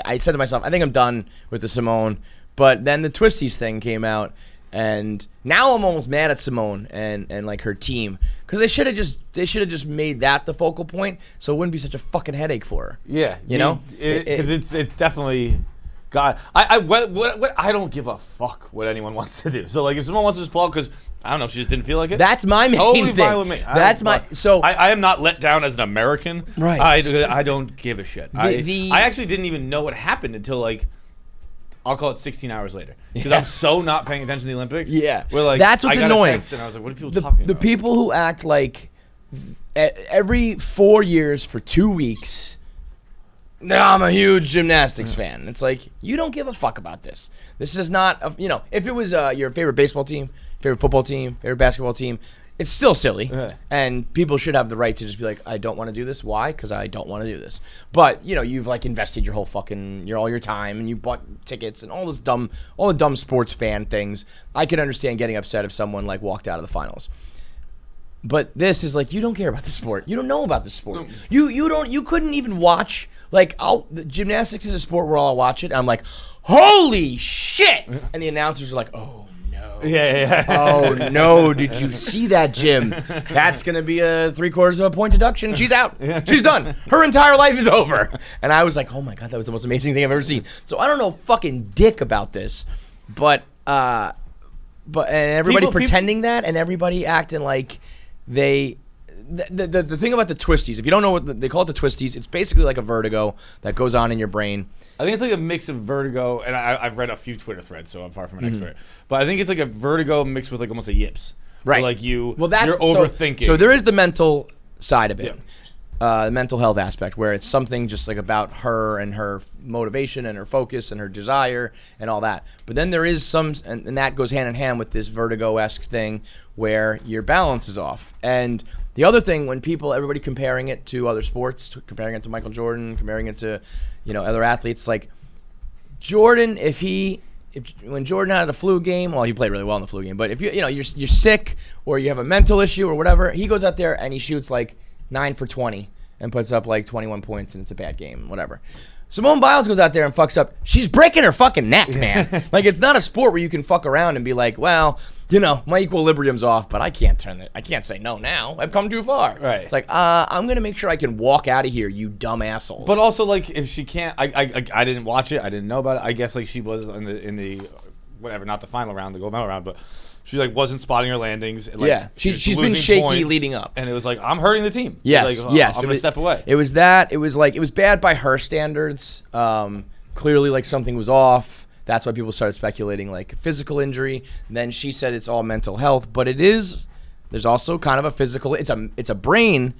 I said to myself, I think I'm done with the Simone. But then the Twisties thing came out, and now I'm almost mad at Simone and like her team, because they should have just made that the focal point, so it wouldn't be such a fucking headache for her. Yeah, you know, because it's definitely. God, I don't give a fuck what anyone wants to do. So like, if someone wants to just pull out because I don't know, she just didn't feel like it. That's my main totally thing. Fine with me. I am not let down as an American. Right. I don't give a shit. I actually didn't even know what happened until like, I'll call it 16 hours later, because I'm so not paying attention to the Olympics. Yeah. We're like, that's what's annoying. Text and I was like, what are people talking about? The people who act like every 4 years for 2 weeks. No, I'm a huge gymnastics fan. It's like, you don't give a fuck about this. This is not, if it was your favorite baseball team, favorite football team, favorite basketball team, it's still silly. And people should have the right to just be like, I don't want to do this. Why? Because I don't want to do this. But, you've like invested your whole fucking, all your time, and you bought tickets and all the dumb sports fan things. I can understand getting upset if someone like walked out of the finals. But this is like, you don't care about the sport. You don't know about the sport. You couldn't even watch. Like, gymnastics is a sport where I'll watch it, and I'm like, holy shit! And the announcers are like, oh no. Yeah. Oh no, did you see that, Jim? That's going to be a 3/4 of a point deduction. She's out. She's done. Her entire life is over. And I was like, oh my God, that was the most amazing thing I've ever seen. So I don't know fucking dick about this, but everybody pretending that, and everybody acting like they... The thing about the Twisties, if you don't know what they call it, the Twisties, it's basically like a vertigo that goes on in your brain. I think it's like a mix of vertigo, and I've read a few Twitter threads, so I'm far from an expert. But I think it's like a vertigo mixed with like almost a yips. Right. Where like you're overthinking. So there is the mental side of it, the mental health aspect, where it's something just like about her and her motivation and her focus and her desire and all that. But then there is some, and that goes hand in hand with this vertigo-esque thing where your balance is off. And the other thing, when everybody comparing it to other sports, comparing it to Michael Jordan, comparing it to, other athletes, like Jordan, when Jordan had a flu game, well, he played really well in the flu game, but if you're sick or you have a mental issue or whatever, he goes out there and he shoots like 9 for 20 and puts up like 21 points, and it's a bad game, whatever. Simone Biles goes out there and fucks up. She's breaking her fucking neck, man. Like, it's not a sport where you can fuck around and be like, well, my equilibrium's off, but I can't say no now. I've come too far. Right. It's like, I'm going to make sure I can walk out of here, you dumb assholes. But also, like, if she can't, I didn't watch it. I didn't know about it. I guess, like, she was in the whatever, not the final round, the gold medal round, but she, like, wasn't spotting her landings. And, like, she's been shaky points, leading up. And it was like, I'm hurting the team. Yes, like, yes. I'm going to step away. It was that. It was like, it was bad by her standards. Clearly, like, something was off. That's why people started speculating, like, physical injury. And then she said it's all mental health. But there's also kind of a physical, it's a brain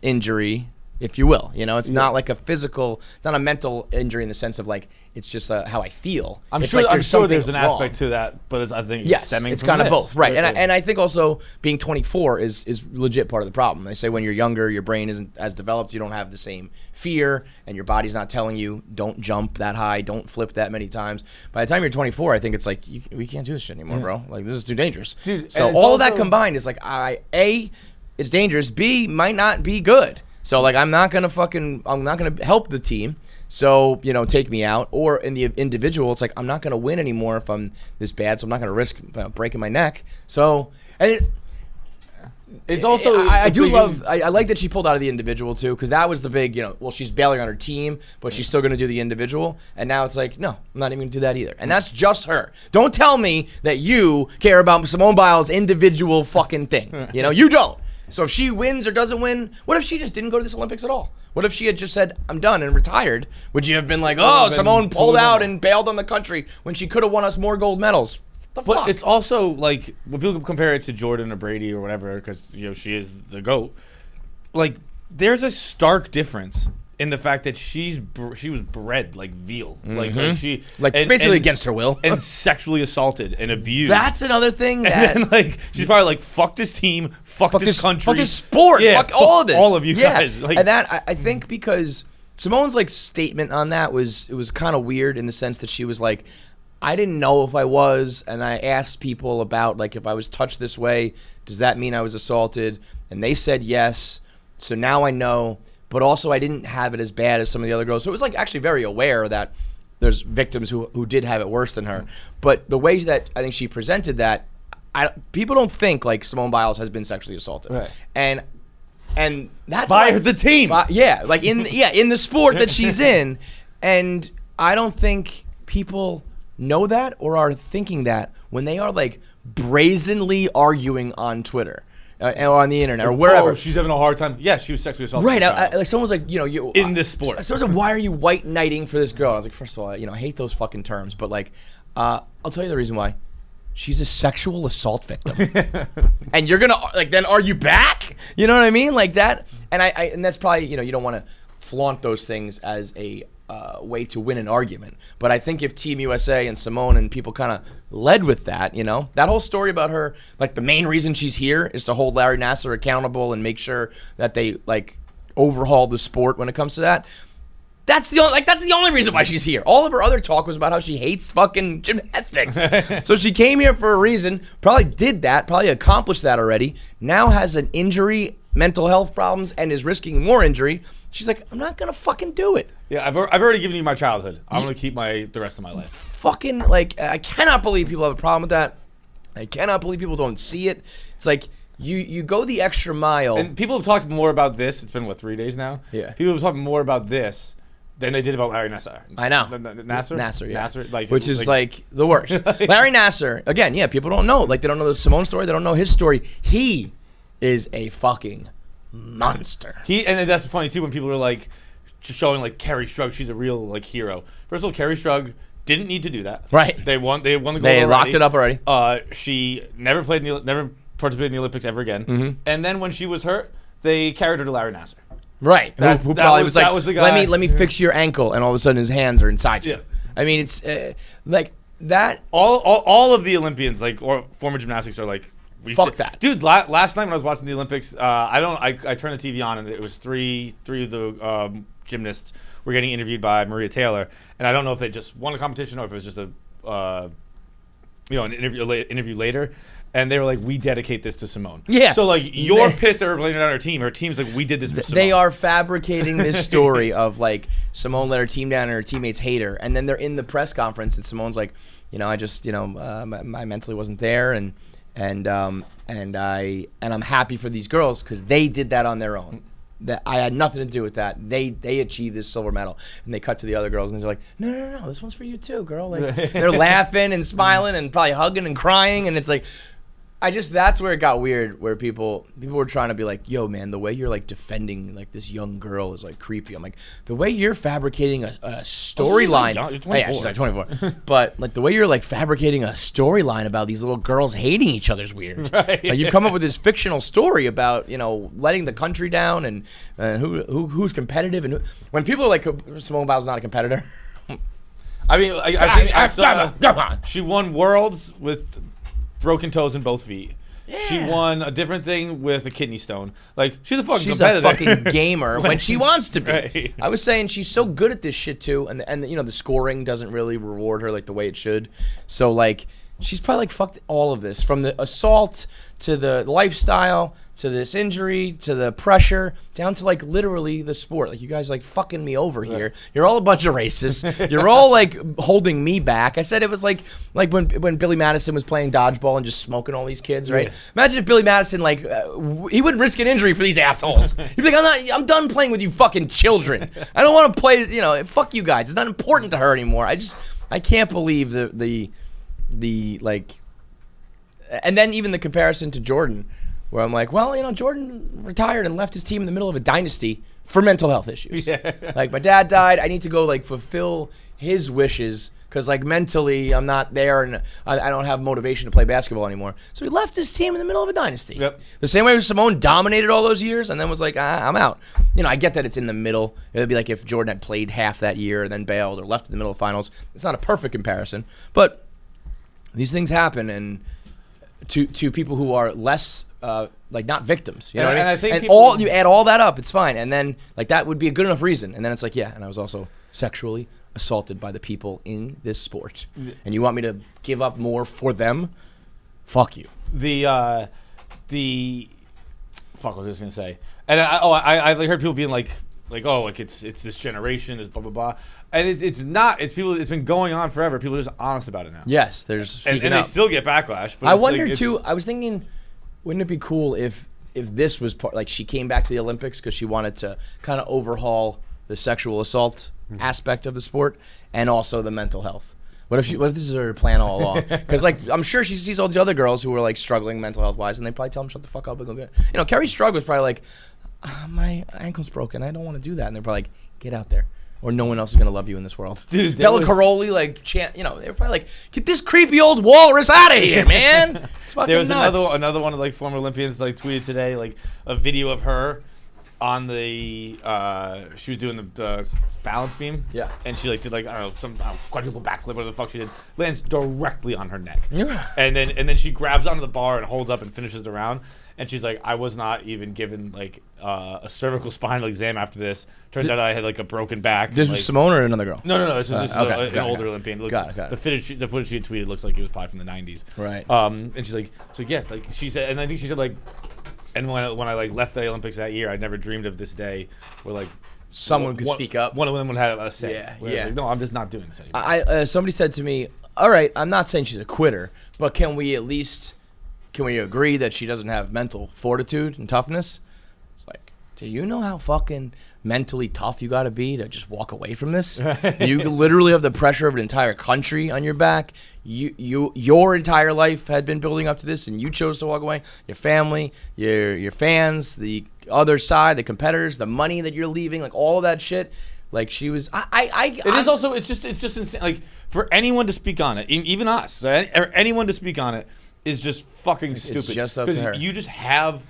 injury, if you will. It's not like a physical, it's not a mental injury in the sense of, like, it's just how I feel. I'm it's sure, like I'm sure there's an wrong. aspect to that, but I think yes, it's stemming it's from kind of this. both, right? And I think also being 24 is legit part of the problem. They say when you're younger, your brain isn't as developed, you don't have the same fear, and your body's not telling you don't jump that high, don't flip that many times. By the time you're 24, I think it's like we can't do this shit anymore, bro. Like, this is too dangerous. Dude, so all of that combined is like, A, it's dangerous. B, might not be good. So, like, I'm not gonna help the team. So, take me out. Or in the individual, it's like, I'm not gonna win anymore if I'm this bad. So I'm not gonna risk breaking my neck. So, and it's also I like that she pulled out of the individual too, because that was the big, well, she's bailing on her team, but she's still gonna do the individual. And now it's like, no, I'm not even gonna do that either. And that's just her. Don't tell me that you care about Simone Biles' individual fucking thing. You don't. So if she wins or doesn't win, what if she just didn't go to this Olympics at all? What if she had just said, I'm done, and retired? Would you have been like, oh, Simone pulled out and bailed on the country when she could have won us more gold medals? The fuck? But it's also like, when people compare it to Jordan or Brady or whatever, because she is the GOAT, like, there's a stark difference in the fact that she was bred like veal, basically against her will, and sexually assaulted and abused. That's another thing. That and then, she's probably like, fuck this team, fuck this country, fuck this sport, fuck all of this, all of you guys. And that I think because Simone's like statement on that was kind of weird in the sense that she was like, I didn't know if I was, and I asked people about, like, if I was touched this way, does that mean I was assaulted? And they said yes. So now I know. but also I didn't have it as bad as some of the other girls. So it was like actually very aware that there's victims who did have it worse than her. But the way that I think she presented that, people don't think like Simone Biles has been sexually assaulted. Right. And that's by why, the team. Like in the sport that she's in. And I don't think people know that or are thinking that when they are like brazenly arguing on Twitter or on the internet or wherever. Oh, she's having a hard time. Yeah, she was sexually assaulted. Right. Like someone's like, you in this sport. Someone's like, why are you white knighting for this girl? I was like, first of all, I hate those fucking terms, but like, I'll tell you the reason why. She's a sexual assault victim, and you're gonna like then argue back. You know what I mean? Like that, and that's probably you don't want to flaunt those things as a way to win an argument. But I think if Team USA and Simone and people kind of led with that, that whole story about her, like the main reason she's here is to hold Larry Nassar accountable and make sure that they like overhaul the sport when it comes to that. That's the only reason why she's here. All of her other talk was about how she hates fucking gymnastics. So she came here for a reason, probably did that, probably accomplished that already, now has an injury, mental health problems, and is risking more injury. She's like, I'm not going to fucking do it. Yeah, I've already given you my childhood. I'm going to keep the rest of my life. Fucking, like, I cannot believe people have a problem with that. I cannot believe people don't see it. It's like, you go the extra mile. And people have talked more about this. It's been, 3 days now? Yeah. People have talked more about this than they did about Larry Nassar. I know. Nassar? Nassar, yeah. Nassar, which is like the worst. Larry Nassar, again, people don't know. Like, they don't know the Simone story. They don't know his story. He is a fucking monster. And that's funny, too, when people were like, showing like Kerri Strug, she's a real like hero. First of all, Kerri Strug didn't need to do that. Right. They won the gold They already. locked it up already. She never participated in the Olympics ever again. Mm-hmm. And then when she was hurt, they carried her to Larry Nassar. Right. Who probably was like, that was the guy. Let me fix your ankle, and all of a sudden his hands are inside you. Yeah. I mean, it's like that. All of the Olympians, like or former gymnastics, are like, fuck that, dude. Last night when I was watching the Olympics, I turned the TV on and it was three of the gymnasts were getting interviewed by Maria Taylor, and I don't know if they just won a competition or if it was just an interview later. And they were like, we dedicate this to Simone. Yeah. So, like, you're pissed at her playing on her team. Her team's like, we did this for Simone. They are fabricating this story of, like, Simone let her team down and her teammates hate her. And then they're in the press conference and Simone's like, I just, I mentally wasn't there. And I'm happy for these girls because they did that on their own. That I had nothing to do with that. They achieved this silver medal. And they cut to the other girls and they're like, no, this one's for you too, girl. Like, they're laughing and smiling and probably hugging and crying. And it's like, that's where it got weird, where people were trying to be like, yo, man, the way you're like defending like this young girl is like creepy. I'm like, the way you're fabricating a storyline. You're 24. Yeah, she's like 24. But like the way you're like fabricating a storyline about these little girls hating each other is weird. Right. Like, you've come up with this fictional story about letting the country down and who's competitive and when people are like, Simone Biles is not a competitor. I mean, I think I saw she won worlds with broken toes in both feet. Yeah. She won a different thing with a kidney stone. Like, she's a fucking competitor. She's a fucking gamer when she wants to be. Right. I was saying she's so good at this shit too, and the scoring doesn't really reward her like the way it should. So like, she's probably like fucked all of this, from the assault to the lifestyle to this injury to the pressure down to like literally the sport. Like, you guys like fucking me over here. You're all a bunch of racists. You're all like holding me back. I said it was like when Billy Madison was playing dodgeball and just smoking all these kids, right? Yeah. Imagine if Billy Madison he wouldn't risk an injury for these assholes. He'd be like, I'm done playing with you fucking children. I don't want to play. Fuck you guys. It's not important to her anymore. I can't believe the like, and then even the comparison to Jordan, where I'm like, well, Jordan retired and left his team in the middle of a dynasty for mental health issues. Yeah. Like, my dad died. I need to go like fulfill his wishes because like mentally I'm not there and I don't have motivation to play basketball anymore. So he left his team in the middle of a dynasty. Yep. The same way Simone dominated all those years and then was like, I'm out. I get that it's in the middle. It would be like if Jordan had played half that year and then bailed or left in the middle of finals. It's not a perfect comparison, but these things happen, and to people who are less like not victims, you know what I mean? And I think you add all that up, it's fine, and then like that would be a good enough reason, and then it's like, yeah, and I was also sexually assaulted by the people in this sport, and you want me to give up more for them? Fuck you. Fuck, what was I just gonna say? And I heard people being like, like, oh, like it's this generation, is blah blah blah, and it's not. It's people. It's been going on forever. People are just honest about it now. Yes, there's and they still get backlash. But I it's wonder like, too. I was thinking, wouldn't it be cool if this was part, like she came back to the Olympics because she wanted to kind of overhaul the sexual assault aspect of the sport and also the mental health. What if this is her plan all along? Because like I'm sure she sees all these other girls who are like struggling mental health wise, and they probably tell them shut the fuck up and go get. You know, Kerri Strug was probably like, my ankle's broken, I don't want to do that, and they're probably like, get out there, or no one else is gonna love you in this world. Dude, Bella Caroli, like, you know, they were probably like, get this creepy old walrus out of here, man. It's fucking there was nuts. another one of like former Olympians like tweeted today like a video of her on the she was doing the balance beam, yeah, and she like did like I don't know some quadruple backflip, whatever the fuck she did, lands directly on her neck, yeah, and then she grabs onto the bar and holds up and finishes the round, and she's like, I was not even given like a cervical spinal exam after this. Turns out I had like a broken back. This like, was Simone or another girl? No, this is okay, an older Olympian. Look, got it. The footage she had tweeted looks like it was probably from the 90s. Right. And she's like, so yeah, like she said, and I think she said like. And when I like left the Olympics that year, I never dreamed of this day where like someone could speak up. One of them would have a say. Yeah. Like, no, I'm just not doing this anymore. Somebody said to me, all right, I'm not saying she's a quitter, but can we agree that she doesn't have mental fortitude and toughness? It's like, do you know how fucking mentally tough you got to be to just walk away from this? You literally have the pressure of an entire country on your back. Your entire life had been building up to this, and you chose to walk away. Your family, your fans, the other side, the competitors, the money that you're leaving, like all of that shit. Like she was. It's just insane. Like for anyone to speak on it, even us, or anyone to speak on it, is just fucking stupid. It's just up to her. You just have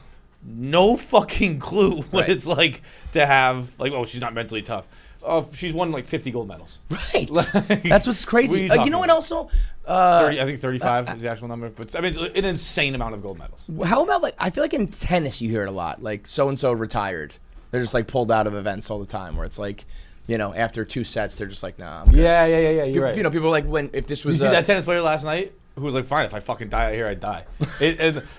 no fucking clue what it's like to have like, oh, she's not mentally tough. Oh, she's won like 50 gold medals. Right. Like, that's what's crazy. What you know what? Also, 30, I think 35 is the actual number. But I mean, an insane amount of gold medals. How about like? I feel like in tennis you hear it a lot. Like so and so retired. They're just like pulled out of events all the time. Where it's like, you know, after 2 sets, they're just like, nah. I'm good. Yeah. You're right. You know, people are like, if this was. You see that tennis player last night? Who was like, fine, if I fucking die out here, I'd die.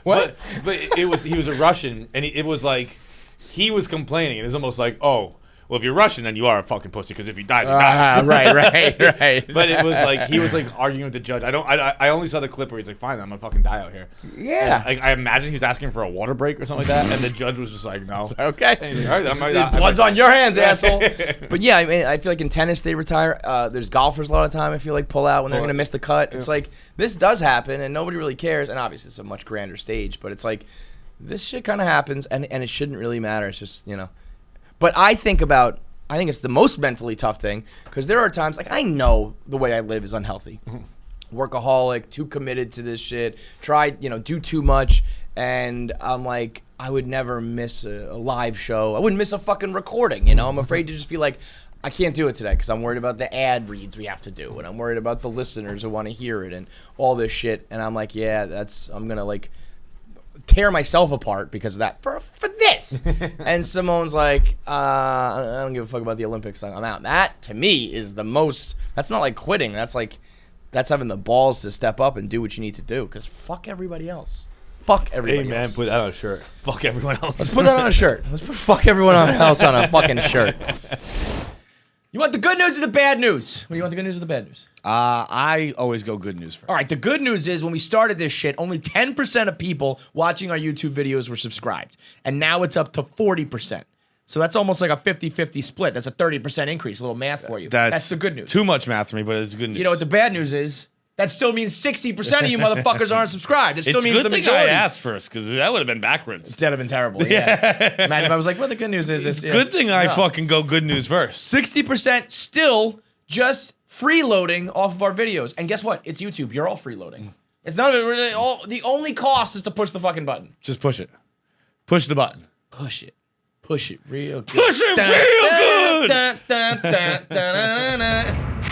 What? But he was a Russian, and it was like, he was complaining, and it was almost like, oh, well, if you're Russian, then you are a fucking pussy, because if he dies, he dies. Right. But it was like, he was like arguing with the judge. I only saw the clip where he's like, fine, I'm gonna fucking die out here. Yeah. And I imagine he was asking for a water break or something like that, and the judge was just like, no. Okay. And he's like, all right, blood's on your hands, asshole. But yeah, I mean, I feel like in tennis they retire. There's golfers a lot of time I feel like pull out when they're gonna miss the cut. It's like this does happen, and nobody really cares. And obviously it's a much grander stage, but it's like this shit kind of happens, and it shouldn't really matter. It's just, you know. But I think it's the most mentally tough thing, because there are times, like, I know the way I live is unhealthy. Workaholic, too committed to this shit, do too much, and I'm like, I would never miss a live show. I wouldn't miss a fucking recording, you know? I'm afraid to just be like, I can't do it today because I'm worried about the ad reads we have to do, and I'm worried about the listeners who want to hear it and all this shit, and I'm like, yeah, I'm going to, like, tear myself apart because of that for this. And Simone's like, I don't give a fuck about the Olympics. I'm out. That to me is the most. That's not like quitting. That's having the balls to step up and do what you need to do. Because fuck everybody else. Fuck everybody else. Put that on a shirt. Fuck everyone else. Let's put that on a shirt. Let's put fuck everyone else on a fucking shirt. You want the good news or the bad news? What do you want, the good news or the bad news? I always go good news first. All right, the good news is when we started this shit, only 10% of people watching our YouTube videos were subscribed. And now it's up to 40%. So that's almost like a 50-50 split. That's a 30% increase. A little math for you. That's the good news. Too much math for me, but it's good news. You know what the bad news is? That still means 60% of you motherfuckers aren't subscribed. It still means the majority. It's good thing I asked first, because that would have been backwards. That'd have been terrible, yeah. Imagine if I was like, well, the good news is... It's good thing I fucking go good news first. 60% still just freeloading off of our videos. And guess what? It's YouTube. You're all freeloading. It's not really all... The only cost is to push the fucking button. Just push it. Push the button. Push it. Push it real good. Push it real good!